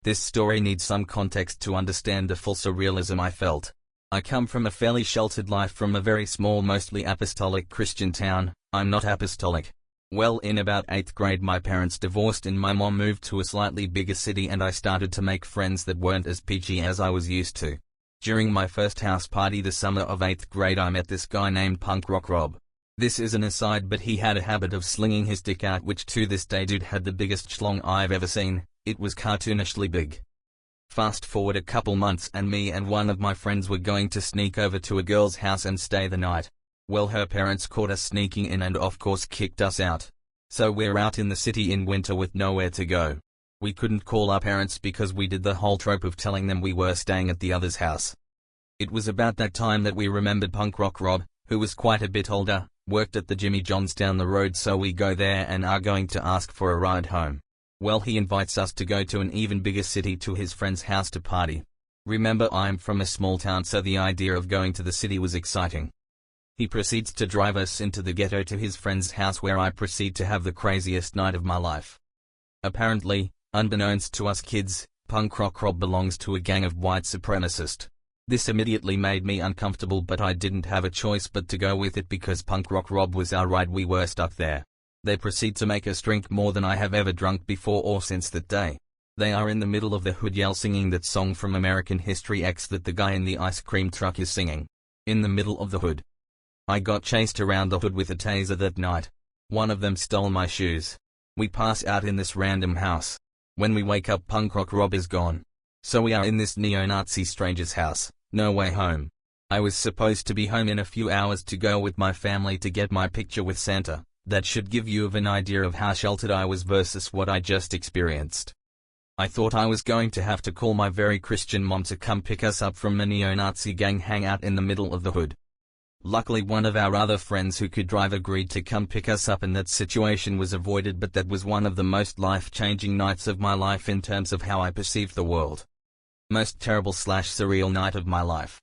This story needs some context to understand the full surrealism I felt. I come from a fairly sheltered life from a very small, mostly apostolic Christian town. I'm not apostolic. Well, in about 8th grade my parents divorced and my mom moved to a slightly bigger city, and I started to make friends that weren't as peachy as I was used to. During my first house party the summer of 8th grade I met this guy named Punk Rock Rob. This is an aside, but he had a habit of slinging his dick out, which to this day dude had the biggest schlong I've ever seen. It was cartoonishly big. Fast forward a couple months and me and one of my friends were going to sneak over to a girl's house and stay the night. Well, her parents caught us sneaking in and of course kicked us out. So we're out in the city in winter with nowhere to go. We couldn't call our parents because we did the whole trope of telling them we were staying at the other's house. It was about that time that we remembered Punk Rock Rob, who was quite a bit older, worked at the Jimmy John's down the road, so we go there and are going to ask for a ride home. Well, he invites us to go to an even bigger city to his friend's house to party. Remember, I'm from a small town, so the idea of going to the city was exciting. He proceeds to drive us into the ghetto to his friend's house, where I proceed to have the craziest night of my life. Apparently, unbeknownst to us kids, Punk Rock Rob belongs to a gang of white supremacists. This immediately made me uncomfortable, but I didn't have a choice but to go with it because Punk Rock Rob was our ride. We were stuck there. They proceed to make us drink more than I have ever drunk before or since that day. They are in the middle of the hood yell singing that song from American History X that the guy in the ice cream truck is singing. In the middle of the hood. I got chased around the hood with a taser that night. One of them stole my shoes. We pass out in this random house. When we wake up, Punk Rock Rob is gone. So we are in this neo-Nazi stranger's house. No way home. I was supposed to be home in a few hours to go with my family to get my picture with Santa. That should give you an idea of how sheltered I was versus what I just experienced. I thought I was going to have to call my very Christian mom to come pick us up from a neo-Nazi gang hangout in the middle of the hood. Luckily, one of our other friends who could drive agreed to come pick us up and that situation was avoided, but that was one of the most life-changing nights of my life in terms of how I perceived the world. Most terrible / surreal night of my life.